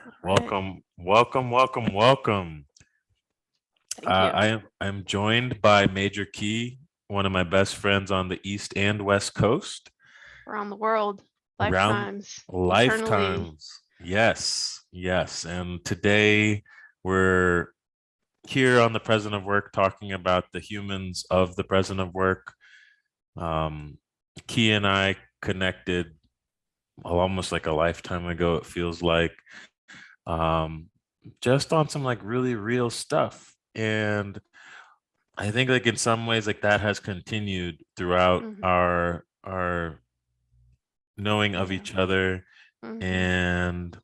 All right. Welcome. Thank you. I'm joined by Major Key, one of my best friends on the East and West Coast, Around the world, around lifetimes, eternally. lifetimes. Yes. And today we're here on the Present of Work talking about the humans of the present of work. Um, Key and I connected almost like a lifetime ago, it feels like. Um, just on some like really real stuff. And I think like in some ways like that has continued throughout Hmm. our knowing of Yeah. each other. Hmm. And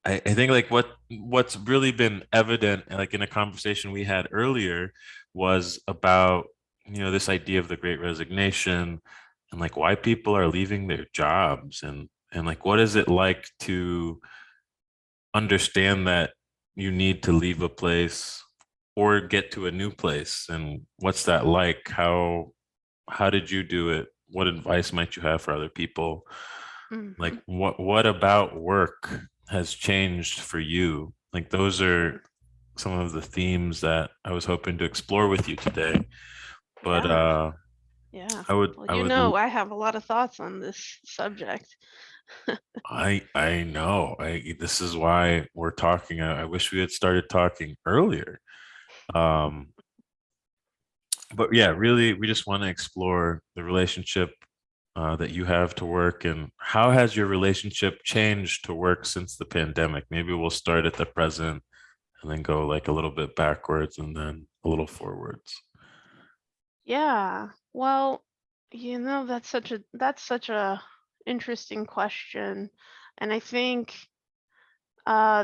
I think like what's really been evident like in a conversation we had earlier was about this idea of the great resignation and like why people are leaving their jobs and like what is it like to understand that you need to leave a place or get to a new place, and what's that like? How did you do it? What advice might you have for other people? Like Hmm. what about work has changed for you? Like those are some of the themes that I was hoping to explore with you today. But Yeah. Yeah. I would Well, I would l- I have a lot of thoughts on this subject. I know. This is why we're talking. I wish we had started talking earlier. Um, but yeah, really, we just want to explore the relationship that you have to work and how has your relationship changed to work since the pandemic? Maybe we'll start at the present and then go like a little bit backwards and then a little forwards. Yeah. Well, that's such a interesting question, and I think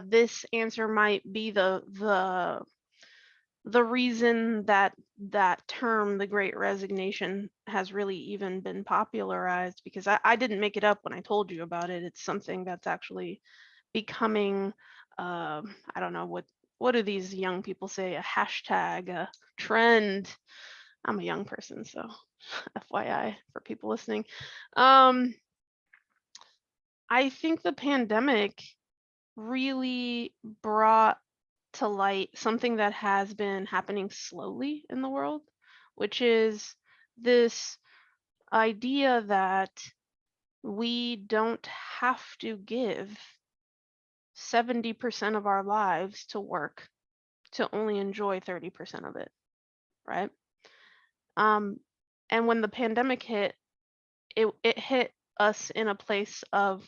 this answer might be the reason that that term, the Great Resignation, has really even been popularized, because I didn't make it up when I told you about it. It's something that's actually becoming, I don't know what do these young people say, a hashtag, a trend. I'm a young person, so FYI for people listening. Um, I think the pandemic really brought to light something that has been happening slowly in the world, which is this idea that we don't have to give 70% of our lives to work to only enjoy 30% of it, right? Um, and when the pandemic hit, it hit us in a place of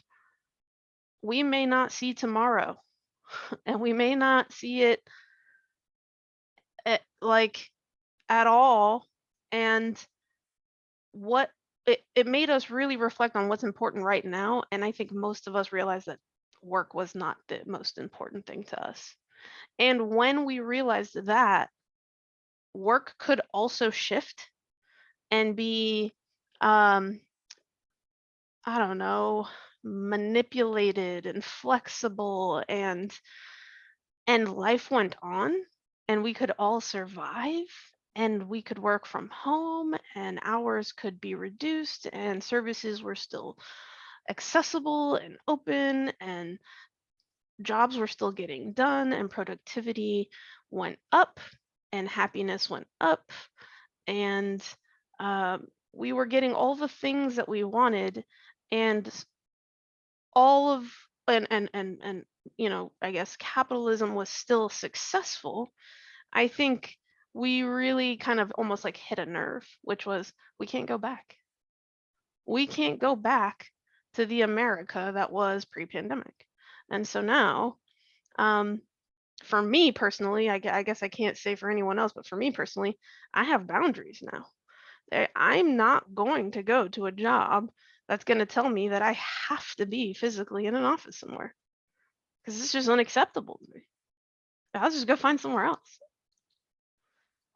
we may not see tomorrow, and we may not see it like at all. And what it made us really reflect on what's important right now. And I think most of us realized that work was not the most important thing to us. And when we realized that, work could also shift and be, um, I don't know, manipulated and flexible, and life went on, and we could all survive, and we could work from home, and hours could be reduced, and services were still accessible and open, and jobs were still getting done, and productivity went up, and happiness went up, and we were getting all the things that we wanted, and all of and I guess capitalism was still successful. I think we really kind of almost like hit a nerve, which was we can't go back. We can't go back to the America that was pre-pandemic. And so now, um, for me personally, I guess I can't say for anyone else, but for me personally, I have boundaries now. I'm not going to go to a job that's going to tell me that I have to be physically in an office somewhere, because it's just unacceptable to me. I'll just go find somewhere else.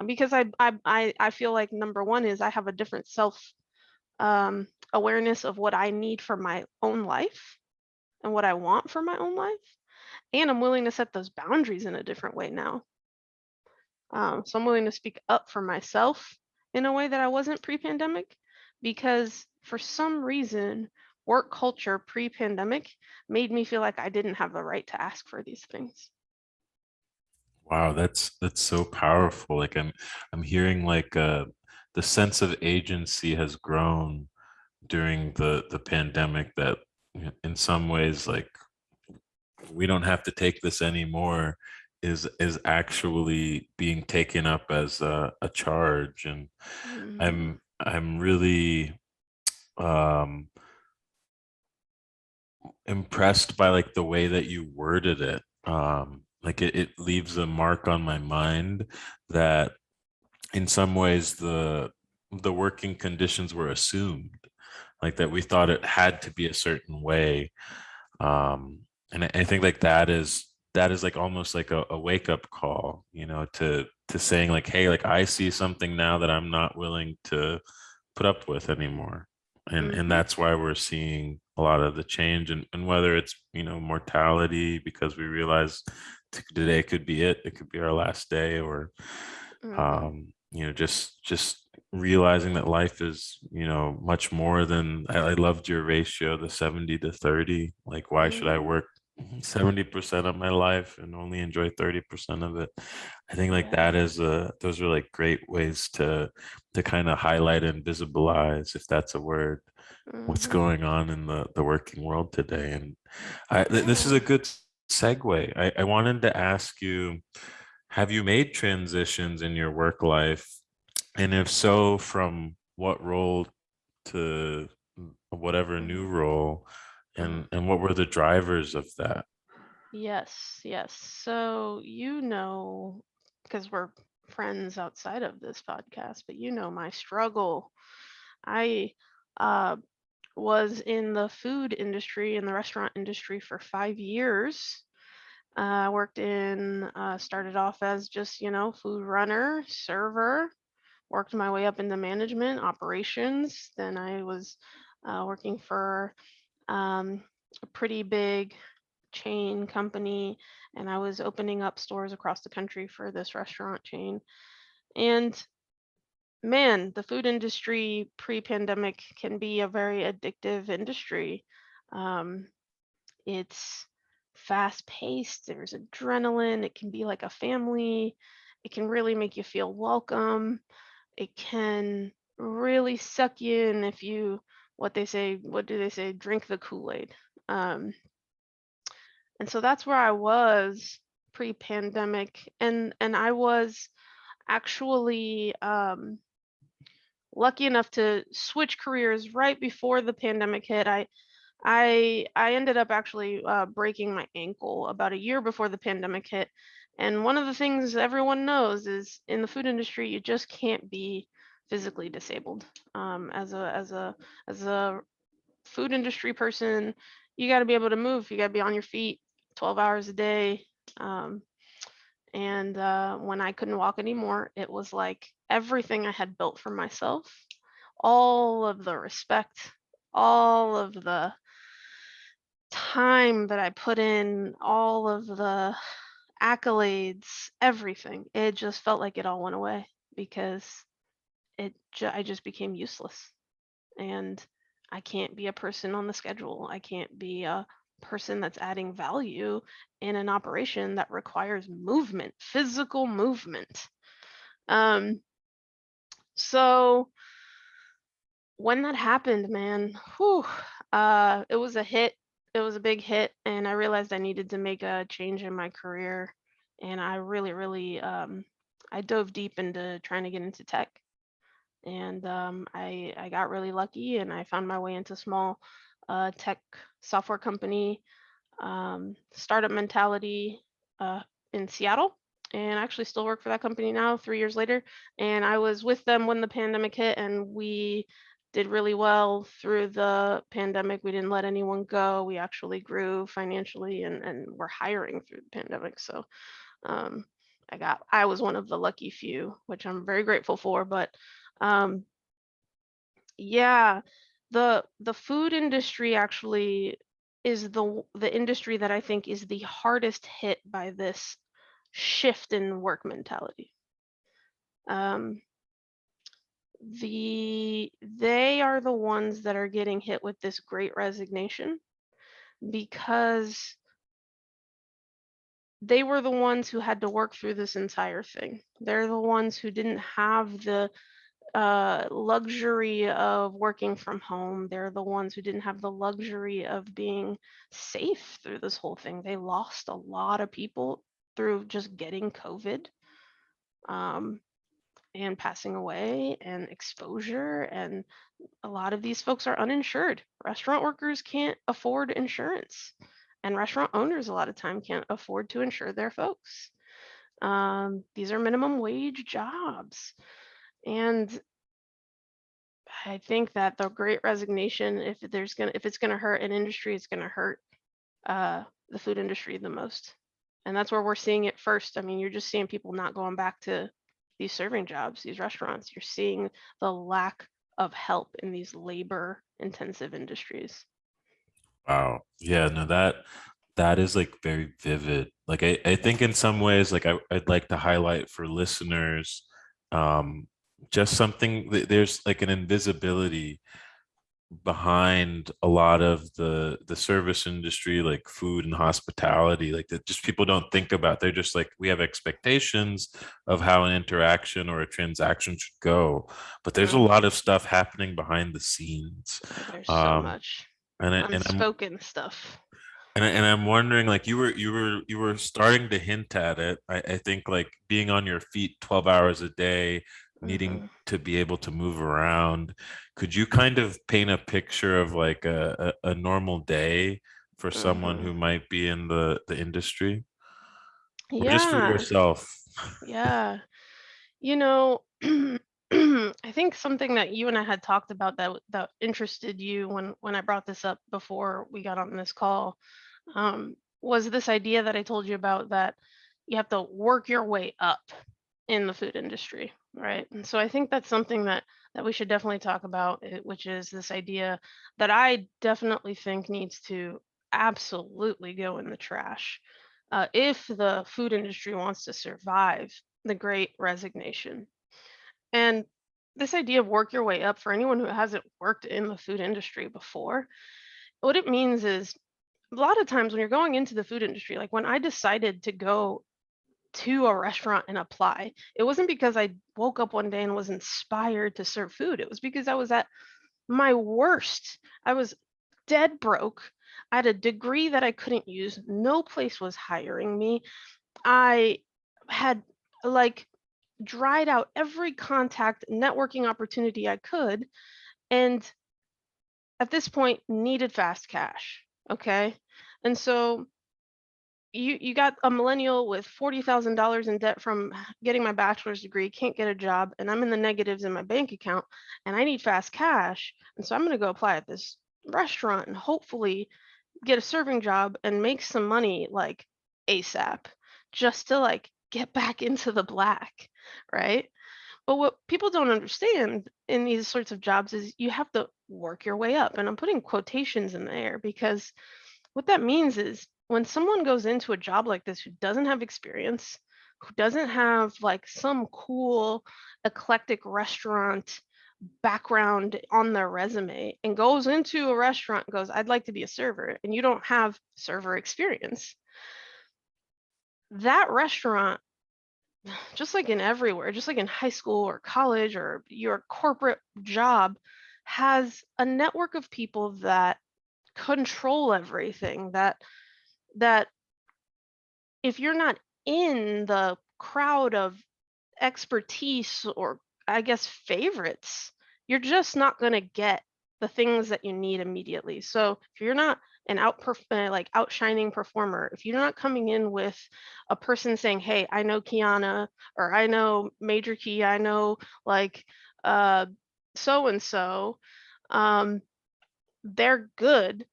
Because I feel like number one is I have a different self awareness of what I need for my own life and what I want for my own life, and I'm willing to set those boundaries in a different way now. So I'm willing to speak up for myself in a way that I wasn't pre-pandemic, because for some reason work culture pre-pandemic made me feel like I didn't have the right to ask for these things. Wow, that's so powerful. Like I'm hearing like the sense of agency has grown during the pandemic, that in some ways like we don't have to take this anymore is actually being taken up as a charge. And Mhm. I'm really um impressed by like the way that you worded it. Like it leaves a mark on my mind that in some ways the working conditions were assumed, like that we thought it had to be a certain way. um and I think like that is like almost like a wake up call, to saying like, hey, like I see something now that I'm not willing to put up with anymore. And Mhm. that's why we're seeing a lot of the change. And whether it's mortality, because we realize today could be it could be our last day, or Mhm. just realizing that life is much more than. I loved your ratio, the 70 to 30. Like, why should I Mhm. work 70% of my life and only enjoy 30% of it? I think like Yeah. those are like great ways to kind of highlight and visibilize, if that's a word, what's Mhm. going on in the working world today. And this is Yeah. a good segue. I wanted to ask you, have you made transitions in your work life? And if so, from what role to whatever new Mhm. role? Uh-huh. And what were the drivers of that? Yes, yes. So, because we're friends outside of this podcast, but my struggle. I uh, was in the food industry, in the restaurant industry for 5 years. I started off as just, food runner, server, worked my way up into management, operations. Then I was working for a pretty big chain company, and I was opening up stores across the country for this restaurant chain. And man, the food industry pre-pandemic can be a very addictive industry. Um, it's fast paced, there's adrenaline, it can be like a family, it can really make you feel welcome, it can really suck you in if you, what do they say, drink the Kool-Aid. Um, and so that's where I was pre-pandemic, and I was actually lucky enough to switch careers right before the pandemic hit. I ended up actually breaking my ankle about a year before the pandemic hit. And one of the things everyone knows is in the food industry, you just can't be physically disabled. As a food industry person, you got to be able to move. You got to be on your feet 12 hours a day. Um, and when I couldn't walk anymore, it was like everything I had built for myself, all of the respect, all of the time that I put in, all of the accolades, everything. It just felt like it all went away because I just became useless. And I can't be a person on the schedule. I can't be a person that's adding value in an operation that requires movement, physical movement. Um, so when that happened, man, whew, it was a hit. It was a big hit, and I realized I needed to make a change in my career. And I really, really, I dove deep into trying to get into tech. And I got really lucky, and I found my way into small tech software company, startup mentality uh, in Seattle, and I actually still work for that company now, 3 years later. And I was with them when the pandemic hit, and we did really well through the pandemic. We didn't let anyone go. We actually grew financially, and we're hiring through the pandemic. So um, I was one of the lucky few, which I'm very grateful for. But um, yeah, the food industry actually is the industry that I think is the hardest hit by this shift in work mentality. Um, they are the ones that are getting hit with this great resignation because they were the ones who had to work through this entire thing. They're the ones who didn't have the luxury of working from home. They're the ones who didn't have the luxury of being safe through this whole thing. They lost a lot of people through just getting COVID, um, and passing away and exposure. And a lot of these folks are uninsured. Restaurant workers can't afford insurance, and restaurant owners a lot of time can't afford to insure their folks. These are minimum wage jobs. And I think that the great resignation, if it's gonna hurt an industry, it's gonna hurt the food industry the most. And that's where we're seeing it first. I mean, you're just seeing people not going back to these serving jobs, these restaurants. You're seeing the lack of help in these labor intensive industries. Wow. Yeah, no, that is like very vivid. Like I think in some ways, like I'd like to highlight for listeners, um, just something there's like an invisibility behind a lot of the service industry, like food and hospitality, like that just people don't think about. They're just like, we have expectations of how an interaction or a transaction should go, but there's a Mm, lot of stuff happening behind the scenes. there's so um much and I'm unspoken stuff. I'm wondering, like you were starting to hint at it. I think like being on your feet 12 hours a day, needing Hmm. to be able to move around. Could you kind of paint a picture of like a normal day for someone Hmm. who might be in the industry, or just for Yeah, yourself? yeah. You know, I think something that you and I had talked about that interested you when I brought this up before we got on this call, was this idea that I told you about, that you have to work your way up in the food industry, right? And so I think that's something that we should definitely talk about, which is this idea that I definitely think needs to absolutely go in the trash if the food industry wants to survive the great resignation. And this idea of work your way up, for anyone who hasn't worked in the food industry before, what it means is a lot of times when you're going into the food industry, like when I decided to go to a restaurant and apply, it wasn't because I woke up one day and was inspired to serve food. It was because I was at my worst. I was dead broke. I had a degree that I couldn't use. No place was hiring me. I had like dried out every contact networking opportunity I could, and at this point needed fast cash. Okay. And so you got a millennial with $40,000 in debt from getting my bachelor's degree, can't get a job, and I'm in the negatives in my bank account, and I need fast cash. And so I'm going to go apply at this restaurant and hopefully get a serving job and make some money like ASAP, just to like get back into the black, right? But what people don't understand in these sorts of jobs is you have to work your way up. And I'm putting quotations in there because what that means is when someone goes into a job like this who doesn't have experience, who doesn't have like some cool eclectic restaurant background on their resume, and goes into a restaurant and goes, I'd like to be a server, and you don't have server experience, that restaurant, just like in everywhere, just like in high school or college or your corporate job, has a network of people that control everything, that if you're not in the crowd of expertise, or I guess favorites, you're just not going to get the things that you need immediately. So if you're not an like outshining performer, if you're not coming in with a person saying, "Hey, I know Kiana," or "I know Major Key," "I know like uh, so and so," they're good,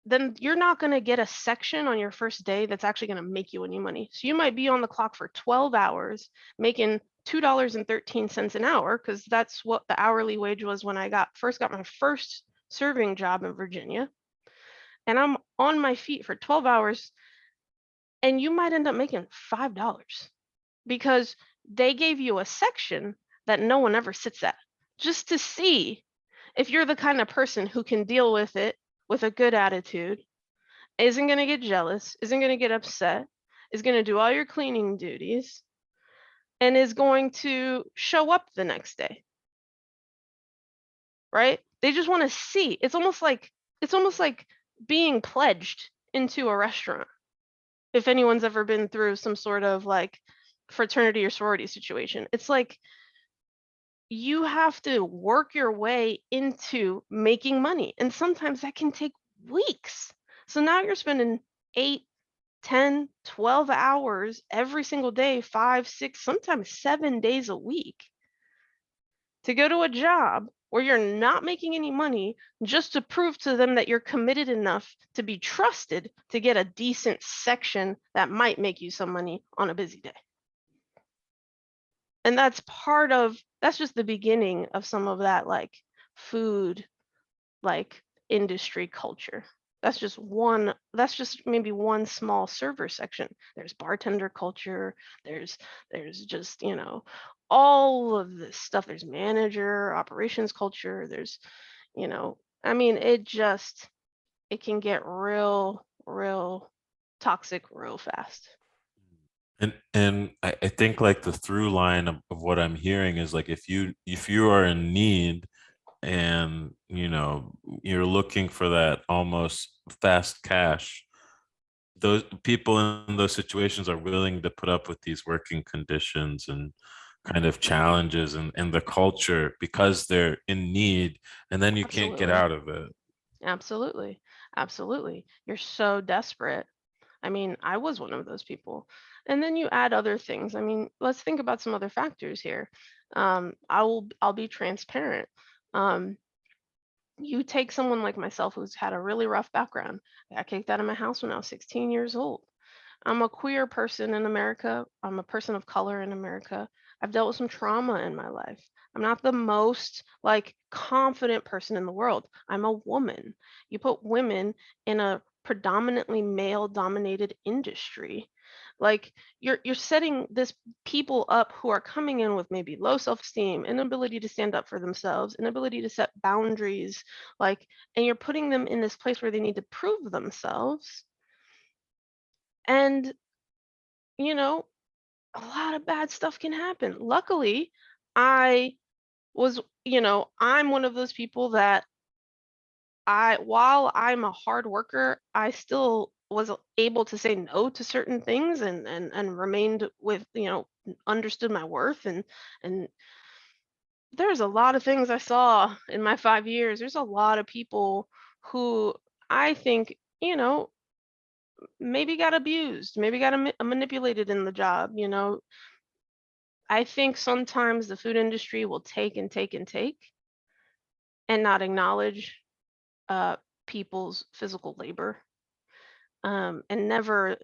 then you're not going to get a section on your first day that's actually going to make you any money. So you might be on the clock for 12 hours making $2.13 an hour, because that's what the hourly wage was when I got my first serving job in Virginia. And I'm on my feet for 12 hours, and you might end up making $5 because they gave you a section that no one ever sits at. just to see if you're the kind of person who can deal with it with a good attitude, isn't going to get jealous, isn't going to get upset, is going to do all your cleaning duties, and is going to show up the next day, right? They just want to see. It's almost like being pledged into a restaurant. If anyone's ever been through some sort of like fraternity or sorority situation, it's like you have to work your way into making money, and sometimes that can take weeks. So now you're spending 8, 10, 12 hours every single day, 5, 6, sometimes 7 days a week to go to a job where you're not making any money just to prove to them that you're committed enough to be trusted to get a decent section that might make you some money on a busy day. And that's just the beginning of some of that like food like industry culture. That's just maybe one small server section. There's bartender culture, there's just, all of this stuff. There's manager, operations culture, I mean, it can get real toxic real fast. And I think like the through line of what I'm hearing is like if you are in need and you're looking for that almost fast cash, those people in those situations are willing to put up with these working conditions and kind of challenges and the culture because they're in need, and then you can't get Absolutely. out of it. Absolutely. Absolutely. You're so desperate. I mean, I was one of those people. And then you add other things. I mean, let's think about some other factors here. I'll be transparent. Um, you take someone like myself who's had a really rough background. I got kicked out of my house when I was 16 years old. I'm a queer person in America. I'm a person of color in America. I've dealt with some trauma in my life. I'm not the most like confident person in the world. I'm a woman. You put women in a predominantly male dominated industry. Like you're setting this people up who are coming in with maybe low self-esteem, inability to stand up for themselves, inability to set boundaries, like, and you're putting them in this place where they need to prove themselves. And you know, a lot of bad stuff can happen. Luckily, I I'm one of those people that while I'm a hard worker, I still was able to say no to certain things and remained with, understood my worth and there's a lot of things I saw in my 5 years. There's a lot of people who I think, maybe got abused, maybe got manipulated in the job. I think sometimes the food industry will take and take and take and not acknowledge uh, people's physical labor. And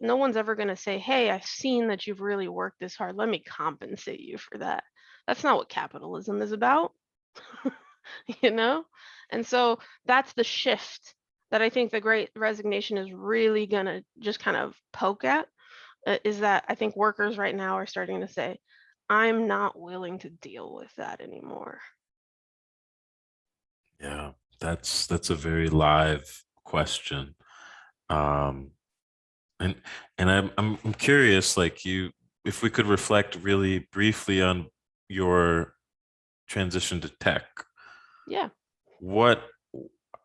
no one's ever going to say, hey, I've seen that you've really worked this hard. Let me compensate you for that. That's not what capitalism is about, you know? And so that's the shift that I think the great resignation is really going to just kind of poke at is that I think workers right now are starting to say, I'm not willing to deal with that anymore. Yeah, that's a very live question. um and and I'm curious, like, if we could reflect really briefly on your transition to tech. Yeah. what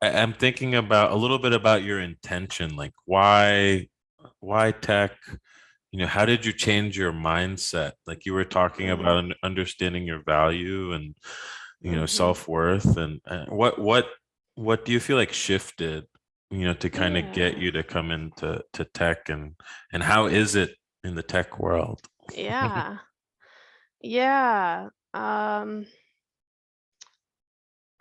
I'm thinking about a little bit about your intention, like why tech? How did you change your mindset? Like you were talking Mm, about understanding your value and hmm. self-worth, and what do you feel like shifted, to kind of get Yeah. you to come into tech, and how is it in the tech world? Yeah. Yeah.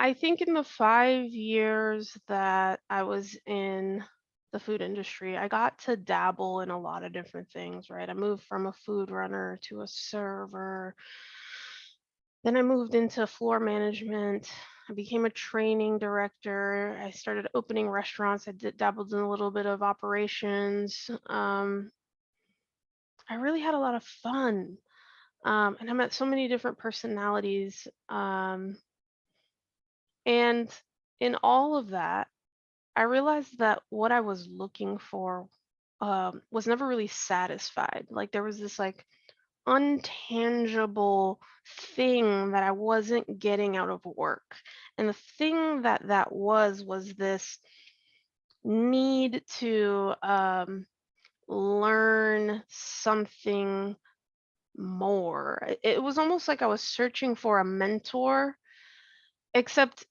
I think in the 5 years that I was in the food industry, I got to dabble in a lot of different things, right? I moved from a food runner to a server. Then I moved into floor management. I became a training director. I started opening restaurants. I dabbled in a little bit of operations. I really had a lot of fun. And I met so many different personalities. And in all of that, I realized that what I was looking for was never really satisfied. Like there was this like untangible thing that I wasn't getting out of work. And the thing that was this need to learn something more. It was almost like I was searching for a mentor, except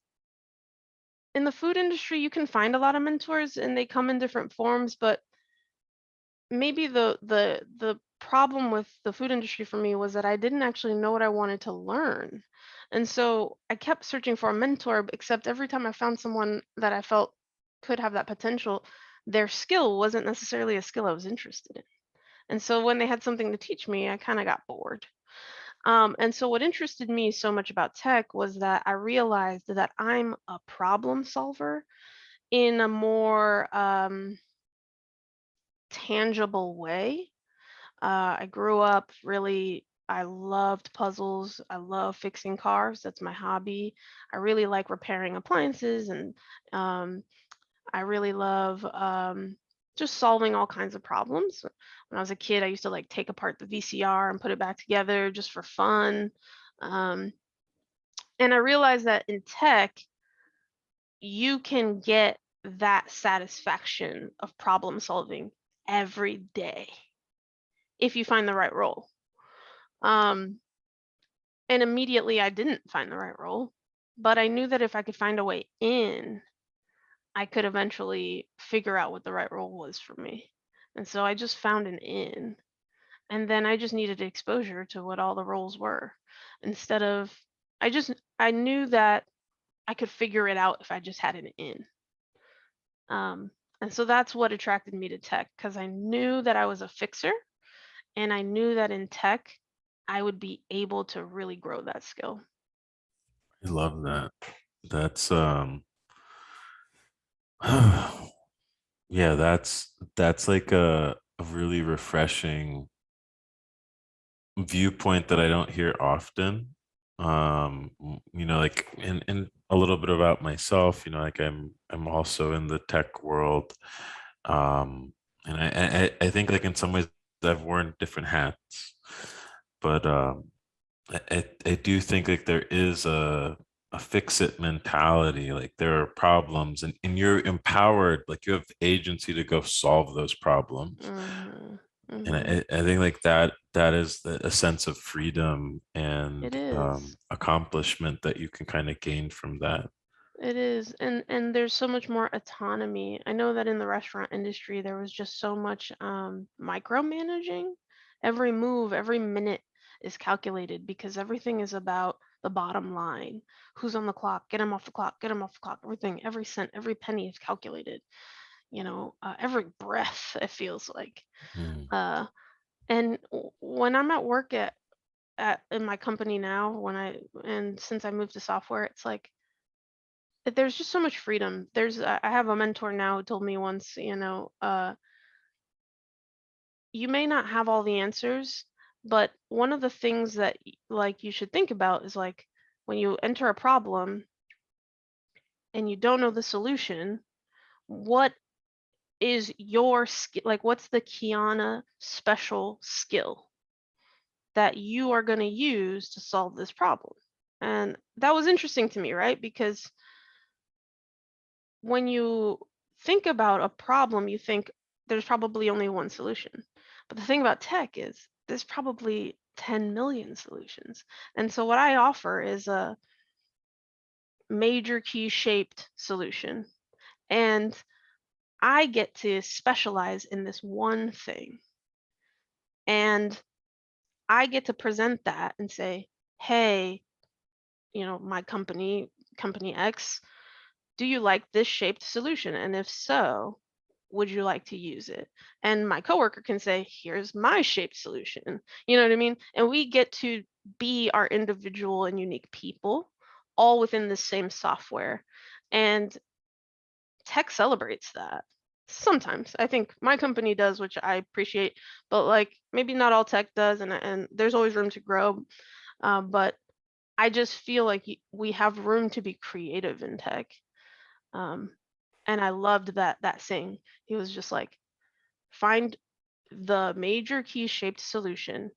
in the food industry, you can find a lot of mentors and they come in different forms, but maybe the problem with the food industry for me was that I didn't actually know what I wanted to learn. And so I kept searching for a mentor, except every time I found someone that I felt could have that potential, their skill wasn't necessarily a skill I was interested in. And so when they had something to teach me, I kind of got bored. And so what interested me so much about tech was that I realized that I'm a problem solver in a more tangible way. I grew up really, I loved puzzles. I love fixing cars. That's my hobby. I really like repairing appliances and um, I really love just solving all kinds of problems. When I was a kid, I used to like take apart the VCR and put it back together just for fun. Um, and I realized that in tech, you can get that satisfaction of problem solving every day if you find the right role. Um, and immediately I didn't find the right role, but I knew that if I could find a way in, I could eventually figure out what the right role was for me. And so I just found an in. And then I just needed exposure to what all the roles were. Instead of, I knew that I could figure it out if I just had an in. Um, and so that's what attracted me to tech because I knew that I was a fixer and I knew that in tech, I would be able to really grow that skill. I love that. That's yeah, that's like a really refreshing viewpoint that I don't hear often. Like and a little bit about myself, like I'm also in the tech world. Um, and I think like in some ways I've worn different hats, but I do think like there is a fix it mentality. Like there are problems and you're empowered, like you have agency to go solve those problems. Mhm. And Mhm. I think like that is a sense of freedom It and is. accomplishment that you can kind of gain from that. It is. And there's so much more autonomy. I know that in the restaurant industry there was just so much micromanaging. Every move, every minute is calculated because everything is about the bottom line. Who's on the clock? Get him off the clock. Get him off the clock. Everything, every cent, every penny is calculated. Every breath it feels like. Mm. Uh, and when I'm at work at in my company now, and since I moved to software, it's like there's just so much freedom. I have a mentor now who told me once, you may not have all the answers, but one of the things that like you should think about is like when you enter a problem and you don't know the solution, what is your skill? Like what's the Kiana special skill that you are going to use to solve this problem? And that was interesting to me, right? Because when you think about a problem, you think there's probably only one solution. But the thing about tech is there's probably 10 million solutions. And so what I offer is a major key shaped solution. And I get to specialize in this one thing. And I get to present that and say, hey, my company X, do you like this shaped solution? And if so, would you like to use it? And my coworker can say, here's my shaped solution. You know what I mean? And we get to be our individual and unique people all within the same software. And tech celebrates that. Sometimes I think my company does, which I appreciate, but like maybe not all tech does, and there's always room to grow. But I just feel like we have room to be creative in tech. Um, and I loved that saying. He was just like, find the major key shaped solution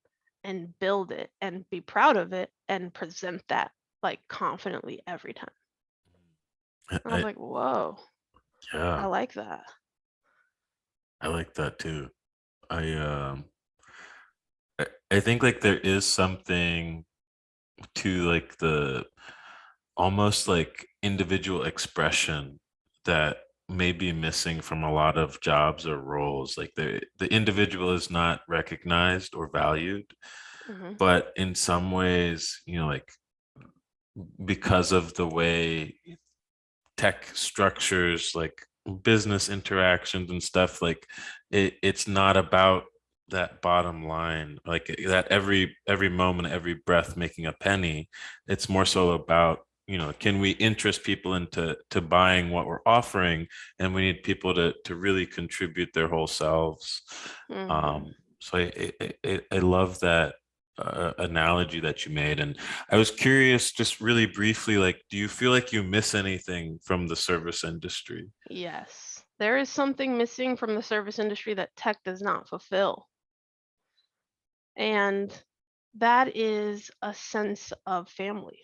and build it and be proud of it and present that like confidently every time. I was I, like, whoa, I yeah, like that. I like that too. I I think like there is something to like the almost like individual expression that may be missing from a lot of jobs or roles. Like the individual is not recognized or valued, Hmm. but in some ways, like because of the way tech structures like business interactions and stuff, like it's not about that bottom line, like that every moment, every breath making a penny. It's more so about, can we interest people into buying what we're offering, and we need people to really contribute their whole selves. Hmm. So I love that analogy that you made. And I was curious, just really briefly, like, do you feel like you miss anything from the service industry? Yes, there is something missing from the service industry that tech does not fulfill. And that is a sense of family.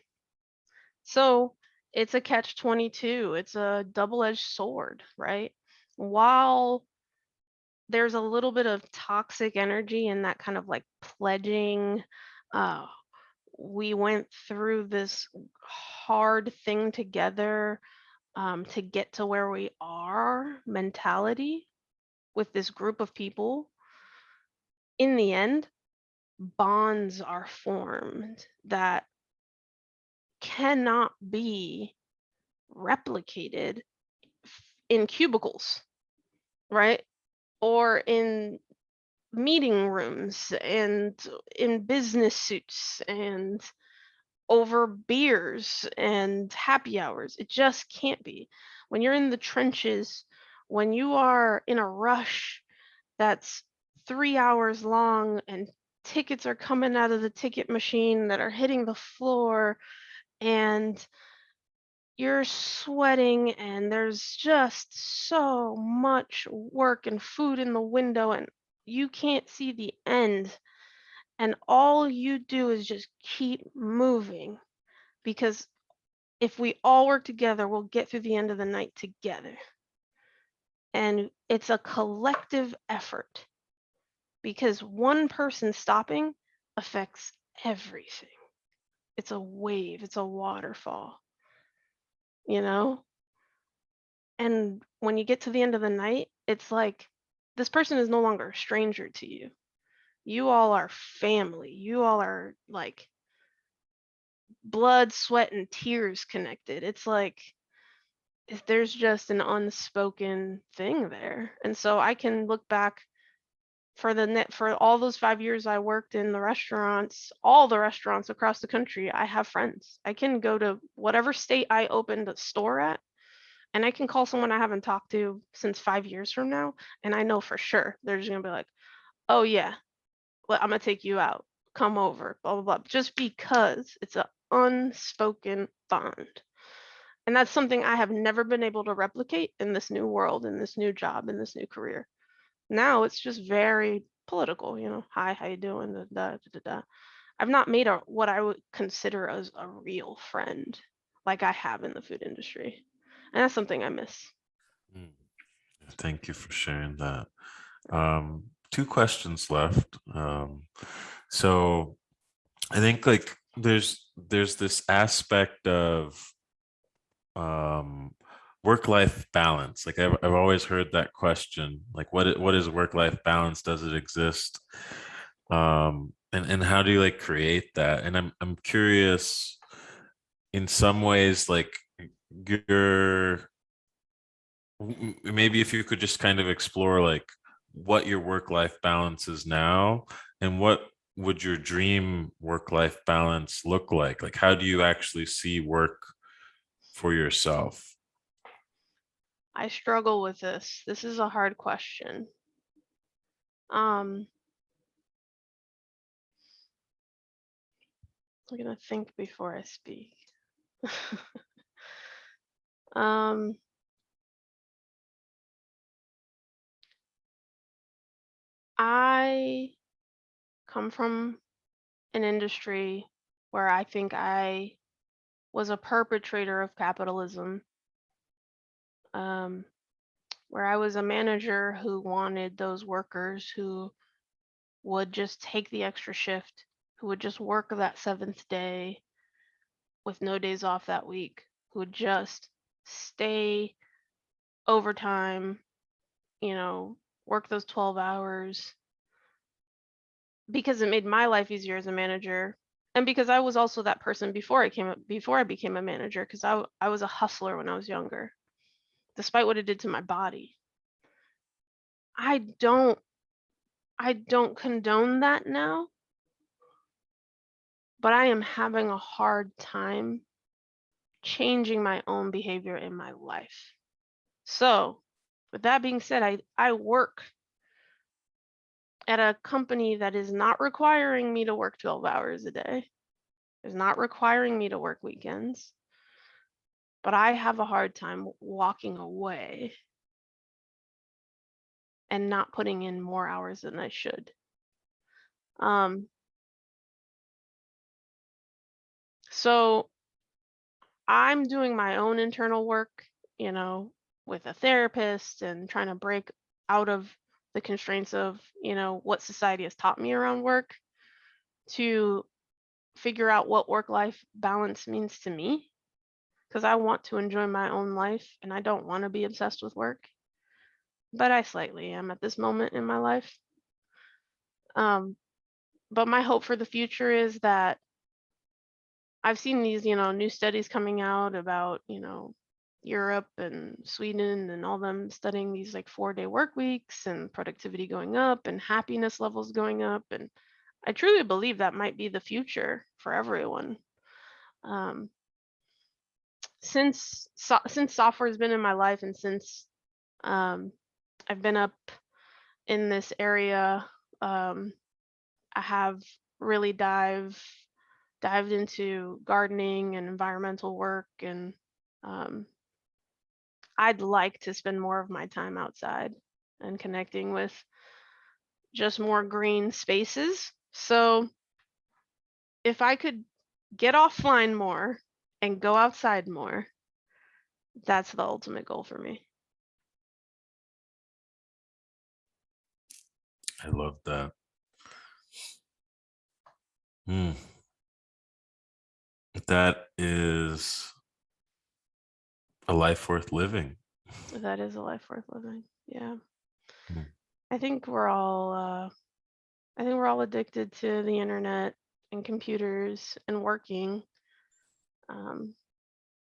So it's a catch 22. It's a double-edged sword, right? While there's a little bit of toxic energy and that kind of like pledging, uh, we went through this hard thing together, to get to where we are mentality with this group of people. In the end, bonds are formed that cannot be replicated in cubicles, right? Or in meeting rooms and in business suits and over beers and happy hours. It just can't be. When you're in the trenches, when you are in a rush that's 3 hours long and tickets are coming out of the ticket machine that are hitting the floor and you're sweating and there's just so much work and food in the window and you can't see the end, and all you do is just keep moving because if we all work together we'll get through the end of the night together, and it's a collective effort because one person stopping affects everything. It's a wave, it's a waterfall, you know. And when you get to the end of the night, it's like this person is no longer a stranger to you. You all are family. You all are like blood, sweat, and tears connected. It's like there's just an unspoken thing there. And so I can look back for all those 5 years I worked in the restaurants, all the restaurants across the country. I have friends. I can go to whatever state I opened a store at, and I can call someone I haven't talked to since 5 years from now, and I know for sure they're just gonna be like, "Oh yeah, well, I'm gonna take you out. Come over." Blah blah blah. Just because it's an unspoken bond, and that's something I have never been able to replicate in this new world, in this new job, in this new career. Now it's just very political. Hi, how you doing? Da, da, da, da, da. I've not made a what I would consider as a real friend like I have in the food industry, and that's something I miss. Mm. Thank you for sharing that. Two questions left. So I think like there's this aspect of um work-life balance. Like I've always heard that question, like what is work-life balance? Does it exist? And how do you like create that? And I'm curious, in some ways, like your maybe if you could just kind of explore like what your work-life balance is now, and what would your dream work-life balance look like? Like how do you actually see work for yourself? I struggle with this. This is a hard question. Um, I'm gonna think before I speak. um, I come from an industry where I think I was a perpetrator of capitalism, um, where I was a manager who wanted those workers who would just take the extra shift, who would just work that seventh day with no days off that week, who would just stay overtime, you know, work those 12 hours because it made my life easier as a manager. And because I was also that person before I became a manager, because I was a hustler when I was younger, despite what it did to my body. I don't I don't condone that now, but I am having a hard time changing my own behavior in my life. So, with that being said, I work at a company that is not requiring me to work 12 hours a day. Is not requiring me to work weekends, but I have a hard time walking away and not putting in more hours than I should. Um, so I'm doing my own internal work, you know, with a therapist and trying to break out of the constraints of, what society has taught me around work to figure out what work life balance means to me because I want to enjoy my own life and I don't want to be obsessed with work, but I slightly am at this moment in my life. Um, but my hope for the future is that I've seen these, new studies coming out about, Europe and Sweden and all them studying these like 4-day work weeks and productivity going up and happiness levels going up. And I truly believe that might be the future for everyone. Um, since software has been in my life and since um, I've been up in this area, um, I have really dived into gardening and environmental work, and um, I'd like to spend more of my time outside and connecting with just more green spaces. So if I could get offline more and go outside more, that's the ultimate goal for me. I love that. Hmm. That is a life worth living. That is a life worth living. Yeah. Hmm. I think we're all I think we're all addicted to the internet and computers and working. Um,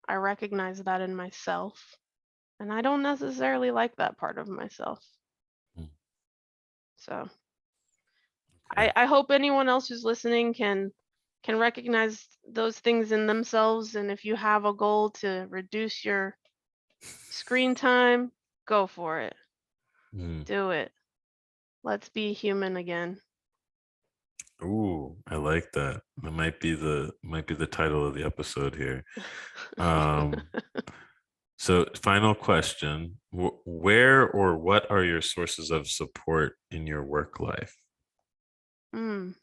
I recognize that in myself, and I don't necessarily like that part of myself. Hmm. So Okay. I hope anyone else who's listening can recognize those things in themselves. And if you have a goal to reduce your screen time, go for it. Hmm. Do it. Let's be human again. Ooh, I like that. That might be the title of the episode here. Um, so final question, where or what are your sources of support in your work life mm.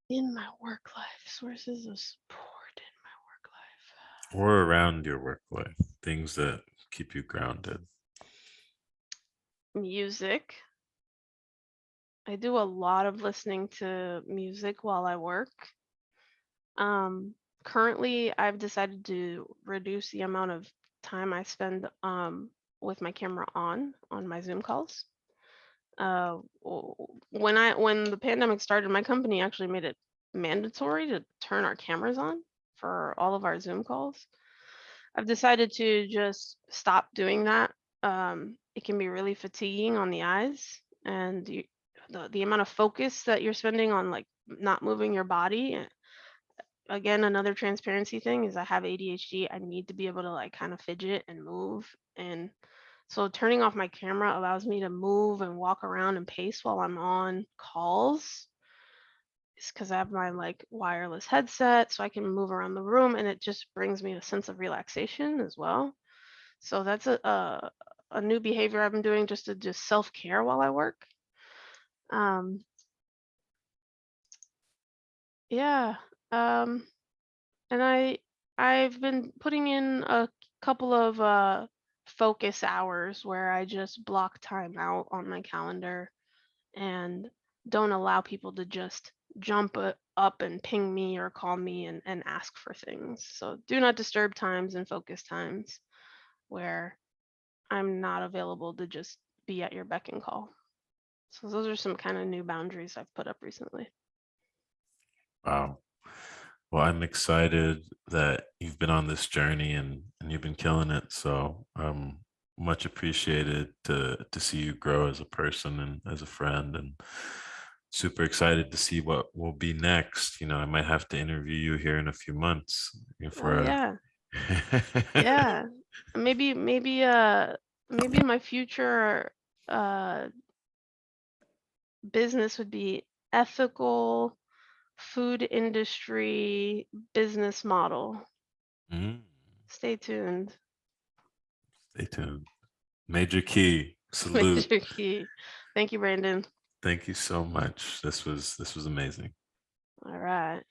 In my work life, sources of support in my work life. or around your work life? Things that keep you grounded. Music. I do a lot of listening to music while I work. Um, Currently, I've decided to reduce the amount of time I spend with my camera on my Zoom calls. When the pandemic started, my company actually made it mandatory to turn our cameras on for all of our Zoom calls. I've decided to just stop doing that. It can be really fatiguing on the eyes, and the amount of focus that you're spending on like not moving your body. Again, another transparency thing is I have ADHD. I need to be able to like kind of fidget and move, and so turning off my camera allows me to move and walk around and pace while I'm on calls. is because I have my like wireless headset, so I can move around the room, and it just brings me a sense of relaxation as well. So that's a new behavior I've been doing just to just self care while I work. Um, yeah. Um, and I've been putting in a couple of focus hours where I just block time out on my calendar and don't allow people to just jump up and ping me or call me and ask for things. So do not disturb times and focus times where I'm not available to just be at your beck and call. So those are some kind of new boundaries I've put up recently. Wow. Well, I'm excited that you've been on this journey and you've been killing it. So much appreciated to see you grow as a person and as a friend, and super excited to see what will be next. I might have to interview you here in a few months Oh for a yeah. Yeah. Maybe my future uh business would be ethical food industry business model. Mm, Stay tuned. stay tuned. Major Key, salute. Major key. Thank you, Brandon. Thank you so much. This was amazing. All right.